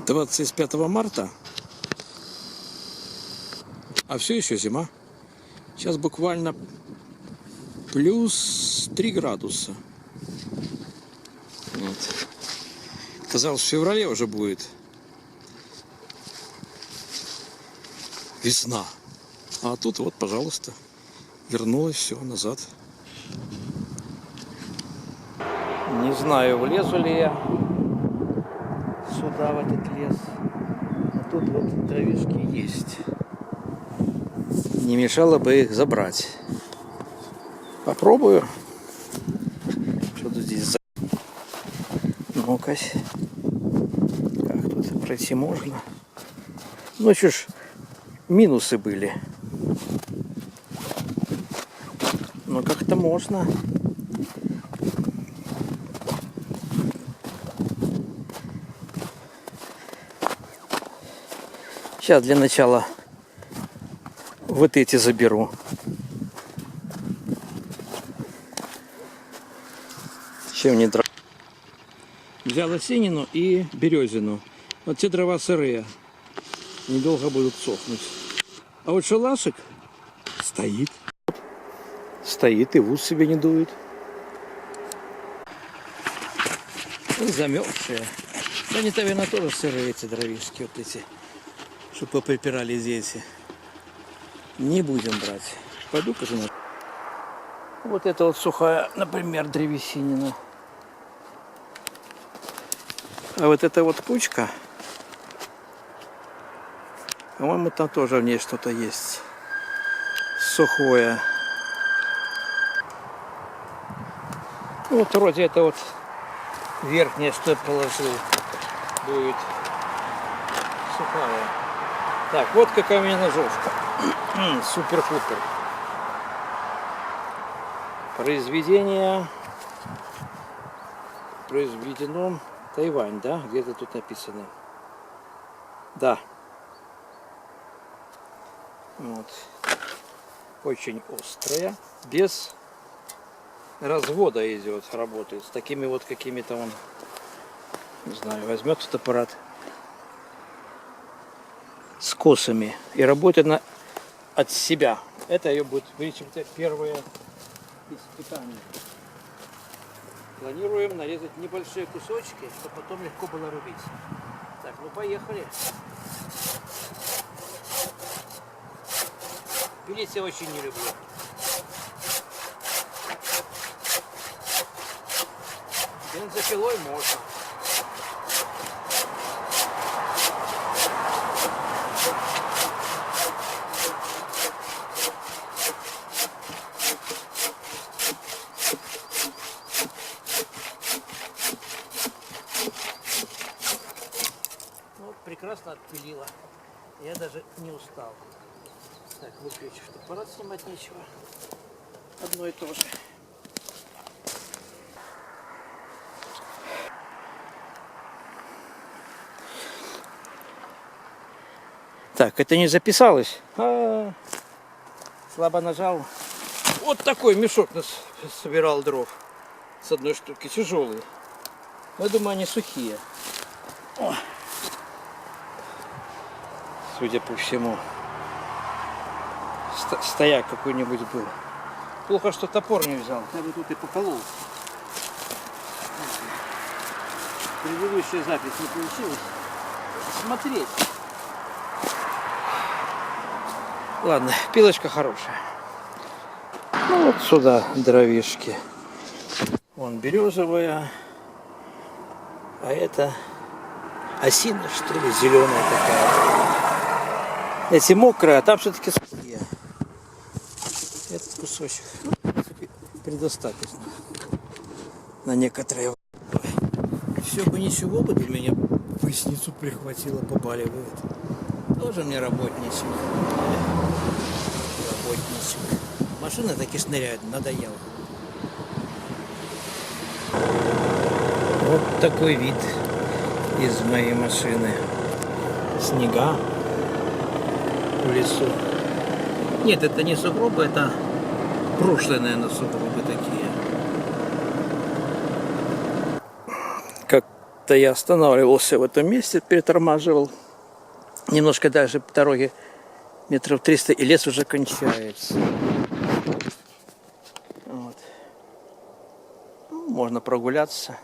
25 марта, а все еще зима. Сейчас буквально плюс 3 градуса. Вот. Казалось, в феврале уже будет весна. А тут вот, пожалуйста, вернулось все назад. Не знаю, влезу ли я сюда, в этот лес. А тут вот травишки есть. Не мешало бы их забрать. Попробую. Что-то здесь. Ну-ка. Как тут пройти можно? Ну, что ж, минусы были. Но как-то можно. Сейчас для начала вот эти заберу. Чем не дрова? Взял осенину и березину. Вот те дрова сырые. Недолго будут сохнуть. А вот шалашик стоит. Стоит и в ус себе не дует. Замерзшие. Они, наверное, тоже сырые, эти дровишки. Вот эти. Чтобы поприпирали здесь. Не будем брать. Пойду-ка же на... Вот это вот сухая, например, древесинина. А вот эта вот кучка, по-моему, там тоже в ней что-то есть. Сухое. Ну, вот вроде это вот верхнее, что я положил, будет сухая. Так, вот какая у меня ножовка. Супер-пупер. Произведение. Произведено Тайвань, да? Где-то тут написано. Да. Вот. Очень острая. Без развода идет, работает. С такими вот какими-то он, не знаю, возьмет этот аппарат с косами и работает на от себя. Это ее будет вычислить первое испытание. Планируем нарезать небольшие кусочки, чтобы потом легко было рубить. Так, ну поехали. Пилить я очень не люблю. Бензопилой можно. Прекрасно отпилила. Я даже не устал. Так, выключу фотоаппарат, снимать нечего. Одно и то же. Так, это не записалось. Слабо нажал. Вот такой мешок нас собирал дров. С одной штуки. Тяжелый. Я думаю, они сухие. О. Судя по всему, стояк какой-нибудь был. Плохо, что топор не взял. Я бы тут и поколол. Предыдущая запись не получилась. Смотреть. Ладно, пилочка хорошая. Ну вот сюда дровишки. Вон березовая. А это осина, что ли, зеленая такая. Эти мокрые, а там все-таки сухие. Этот кусочек, предостаточно на некоторые. Все бы ничего бы для меня поясницу прихватило, побаливает. Тоже мне работничек. Работничек. Машины такие шныряют, надоело. Вот такой вид из моей машины. Снега в лесу. Нет, это не сугробы, это прошлые, наверное, сугробы такие. Это я останавливался в этом месте, перетормаживал. Немножко дальше по дороге, метров 300, и лес уже кончается. Вот. Ну, можно прогуляться.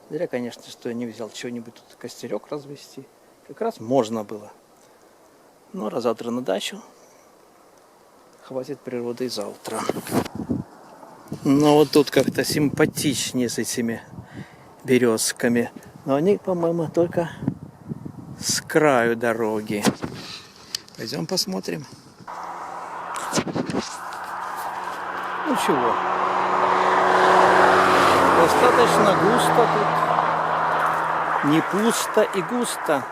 Зря, конечно, что я не взял чего-нибудь тут, костерек развести. Как раз можно было. Но раз завтра на дачу. Хватит природы и завтра. Но вот тут как-то симпатичнее с этими березками. Но они, по-моему, только с краю дороги. Пойдем посмотрим. Ну чего? Достаточно густо тут. Не пусто и густо.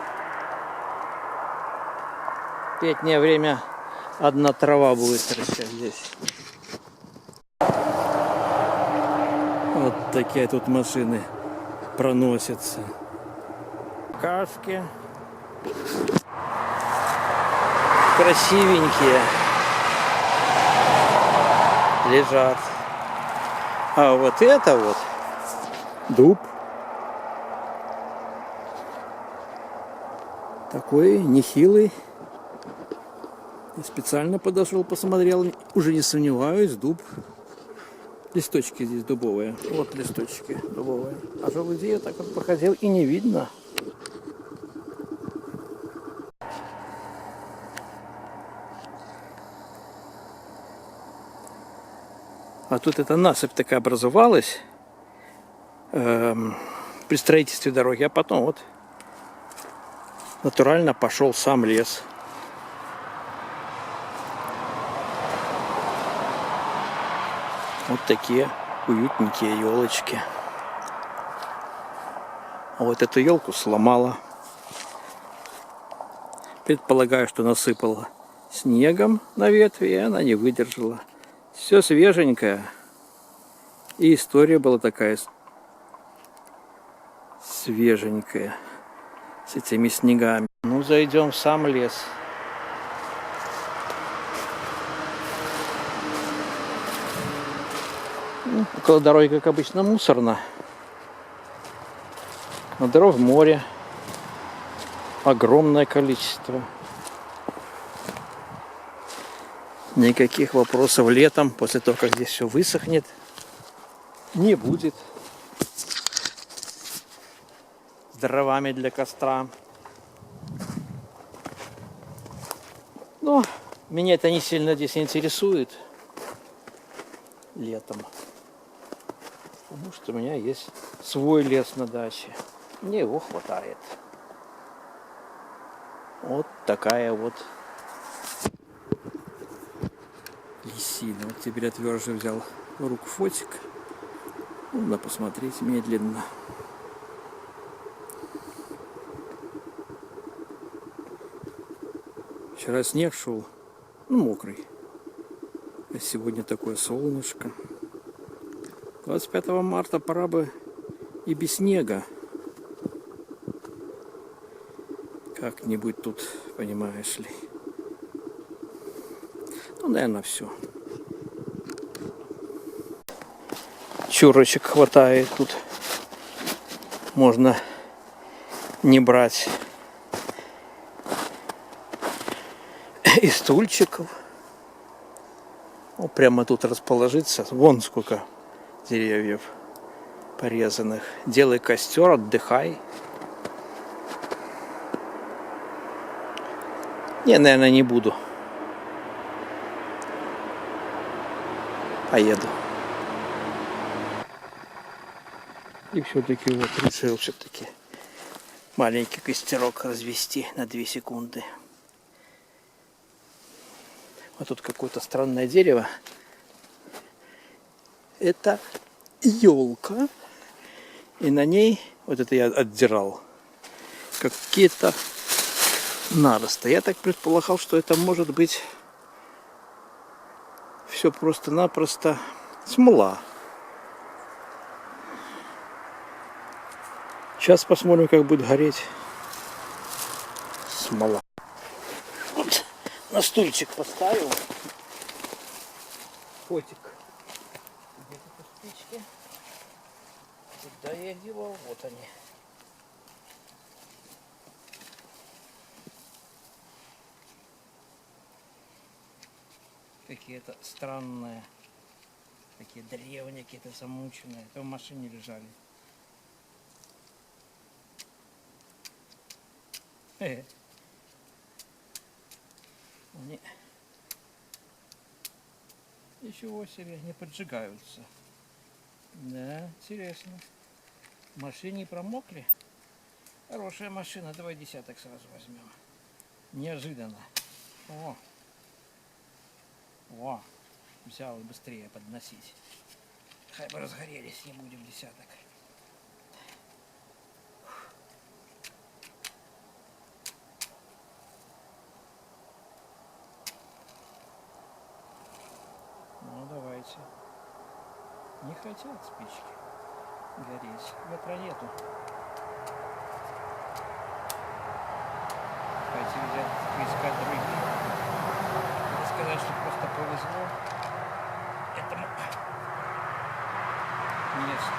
В летнее время одна трава будет торчать здесь. Вот такие тут машины проносятся. Кашки. Красивенькие. Лежат. А вот это вот дуб. Такой нехилый. Я специально подошел, посмотрел. Уже не сомневаюсь, дуб. Листочки здесь дубовые. Вот листочки дубовые. А желудей я так вот походил и не видно. А тут эта насыпь такая образовалась при строительстве дороги, а потом вот натурально пошел сам лес. Вот такие уютненькие елочки. А вот эту елку сломала. Предполагаю, что насыпала снегом на ветви, и она не выдержала. Все свеженькое. И история была такая свеженькая. С этими снегами. Ну, зайдем в сам лес. Около дороги, как обычно, мусорно. На дорог в море огромное количество. Никаких вопросов летом, после того, как здесь все высохнет, не будет. С дровами для костра. Но меня это не сильно здесь интересует летом. Потому что у меня есть свой лес на даче. Мне его хватает. Вот такая вот лисина. Вот теперь я тверже взял в руку фотик. Надо посмотреть медленно. Вчера снег шел, ну, мокрый. А сегодня такое солнышко. 25 марта пора бы и без снега. Как-нибудь тут, понимаешь ли. Ну, наверное, все. Чурочек хватает тут. Можно не брать и стульчиков. Ну, прямо тут расположиться. Вон сколько деревьев порезанных. Делай костер, отдыхай. Не, наверное, не буду. Поеду. И все-таки вот решил все-таки маленький костерок развести на 2 секунды. Вот тут какое-то странное дерево. Это елка. И на ней, вот это я отдирал, какие-то наросты. Я так предполагал, что это может быть все просто-напросто смола. Сейчас посмотрим, как будет гореть смола. Вот на стульчик поставил. Фотик. Где-то спички. Куда я их девал? Вот они. какие-то странные, такие древние, какие-то замученные. Это в машине лежали. Они ничего себе, не поджигаются. Да, интересно. В машине промокли. Хорошая машина, давай десяток сразу возьмем. Неожиданно. О, взял и быстрее подносить. Хай бы разгорелись, не будем десяток. Ну, давайте. Не хотят спички гореть. Ветра нету. Хотите взять, поискать другие. Надо сказать, что просто повезло этому месту.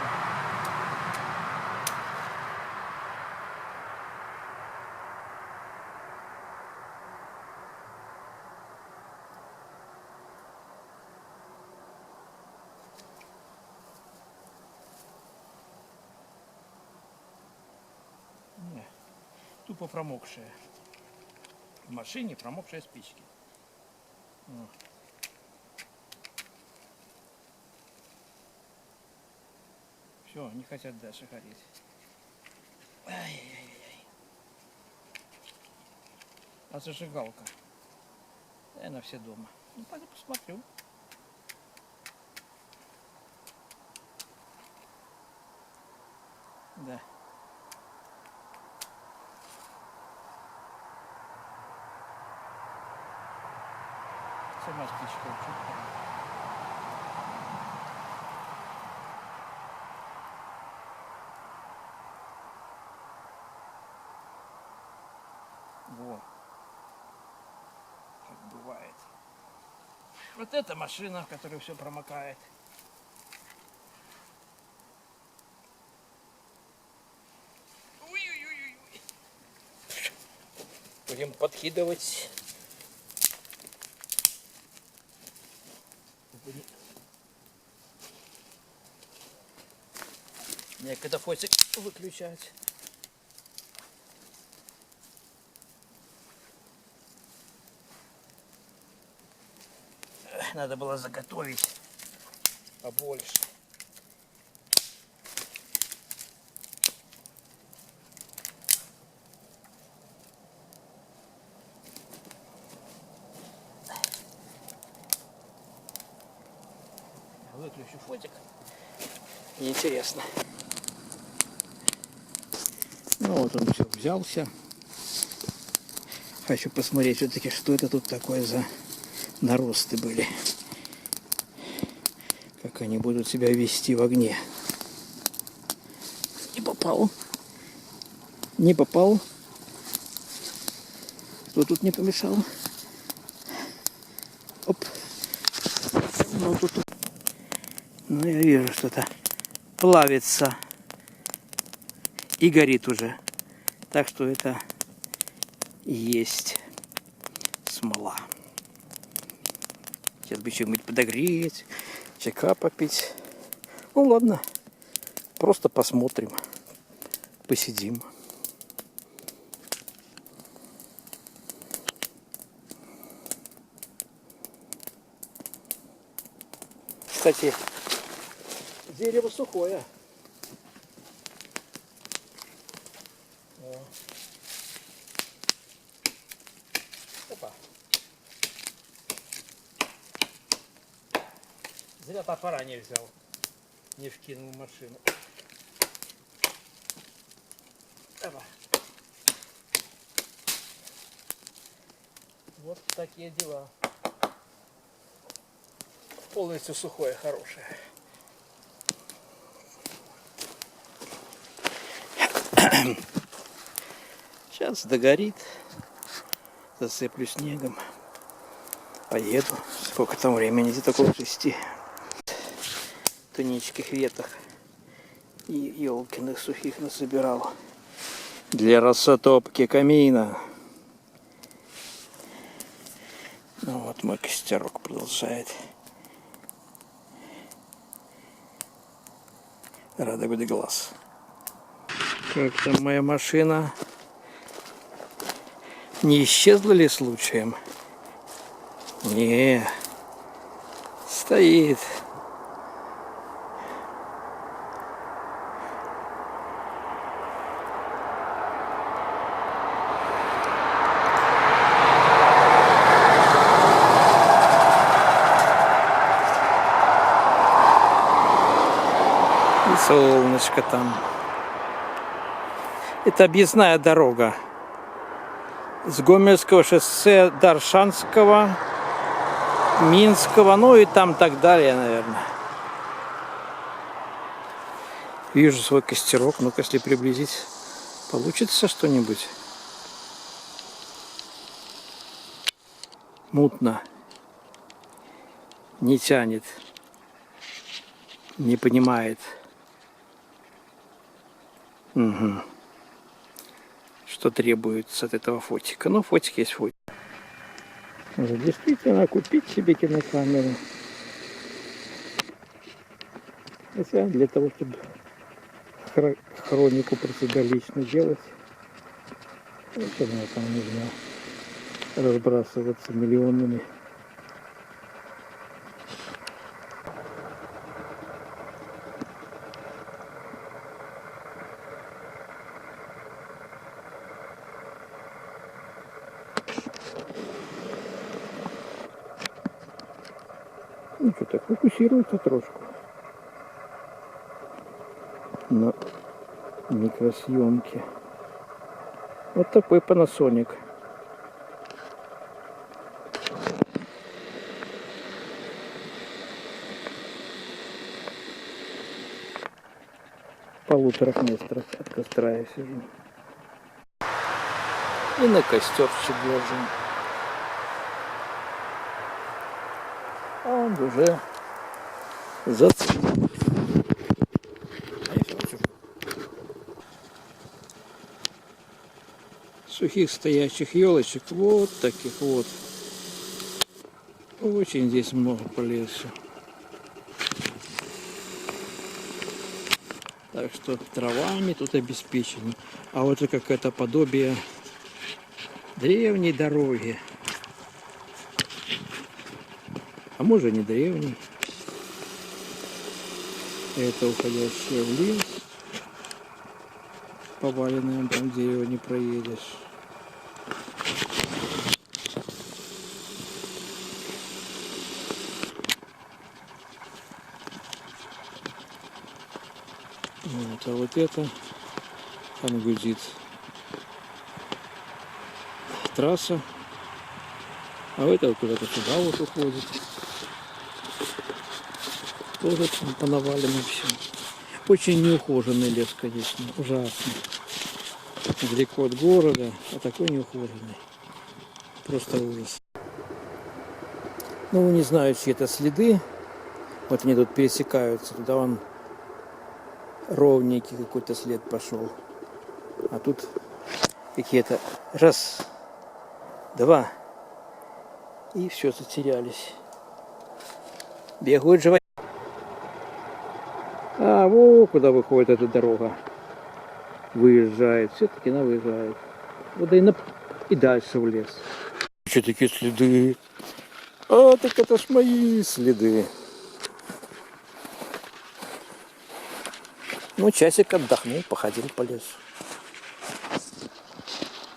Не, тупо промокшие. В машине промокшие спички. Все, не хотят дальше гореть. Ай-яй-яй. А зажигалка? Она все дома. Ну, пойду посмотрю. Да. Сама спичка чуть-чуть. Во. Как бывает. Вот эта машина, в которой все промокает. Ой-ой-ой-ой. Будем подкидывать. Некогда фотик выключать. Надо было заготовить побольше. Выключу фотик. Неинтересно. Ну вот он все взялся. Хочу посмотреть все-таки, что это тут такое за наросты были. Как они будут себя вести в огне. Не попал. Не попал. Кто тут не помешал? Оп. Ну тут. Ну я вижу, что-то плавится. И горит уже. Так что это и есть смола. Сейчас бы что-нибудь подогреть, чайка попить. Ну ладно, просто посмотрим, посидим. Кстати, дерево сухое. Опа. Зря топора не взял, не вкинул в машину. Опа. Вот такие дела. Полностью сухое, хорошее. Сейчас догорит, засыплю снегом, поеду. Сколько там времени, где такого 6 тоненьких веток и елкиных сухих насобирал для рассотопки камина. Ну вот мы костерок продолжает. Радует глаз. Как там моя машина? Не исчезла ли случаем? Не, стоит. И солнышко там. Это объездная дорога с Гомельского шоссе до Аршанского, Минского, ну и там так далее, наверное. Вижу свой костерок. Ну-ка, если приблизить, получится что-нибудь. Мутно. Не тянет. Не понимает. Угу. Что требуется от этого фотика. Ну, фотик есть фотик. Можно действительно купить себе кинокамеру. Хотя для того, чтобы хронику про себя лично делать, вообще мне там нужно разбрасываться миллионами. Ну что, так фокусируется трошку на микросъемке. Вот такой Panasonic. В 1,5 метрах от костра я сижу. И на костерчик держим. А он уже зацепил. Сухих стоящих елочек, вот таких вот. Очень здесь много по лесу. Так что травами тут обеспечено. А вот это какое-то подобие древней дороги. А может не древней. Это уходящая в лес. Поваленное там дерево не проедешь. Вот, а вот это там гудит трасса, а это вот куда-то сюда вот уходит. Тоже там понавалено все. Очень неухоженный лес, конечно, ужасный. Далеко от города, а такой неухоженный. Просто ужас. Ну, не знаю, чьи это следы. Вот они тут пересекаются. Туда вон ровненький какой-то след пошел. А тут какие-то раз, два. И все, затерялись. Бегают животные. А, вот куда выходит эта дорога. Выезжает. Все-таки она выезжает. Вот и дальше в лес. Что такие следы? А, так это ж мои следы. Ну, часик отдохнул, походил по лесу.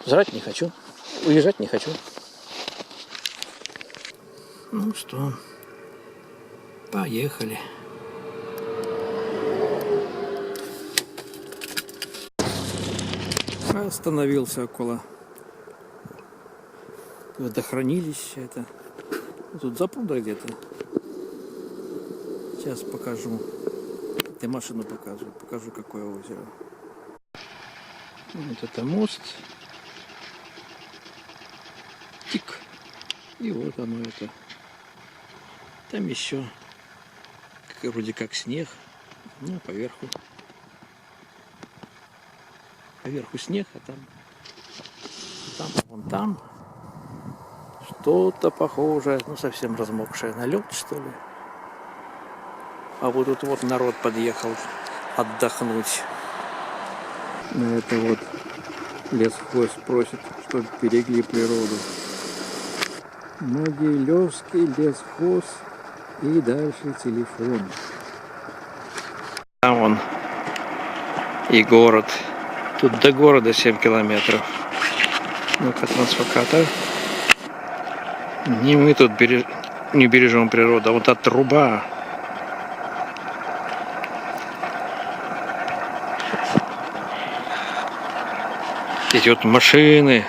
Жрать не хочу. Уезжать не хочу. Ну что, поехали. Остановился около водохранилища. Это тут запруда где-то. Сейчас покажу. Я машину покажу. Покажу, какое озеро. Вот это мост. Тик. И вот оно это. Там еще вроде как снег. Ну, поверху. Поверху снег, а там вон там что-то похожее, ну совсем размокшее на лед, что ли. А вот тут вот народ подъехал отдохнуть. На это вот лесхоз просит, чтобы берегли природу. Могилевский лесхоз и дальше телефон. Там он и город. Тут до города 7 километров. Ну-ка, трансфокатор. Не мы тут не бережем природу, а вот та труба. Эти вот машины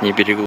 не берегут.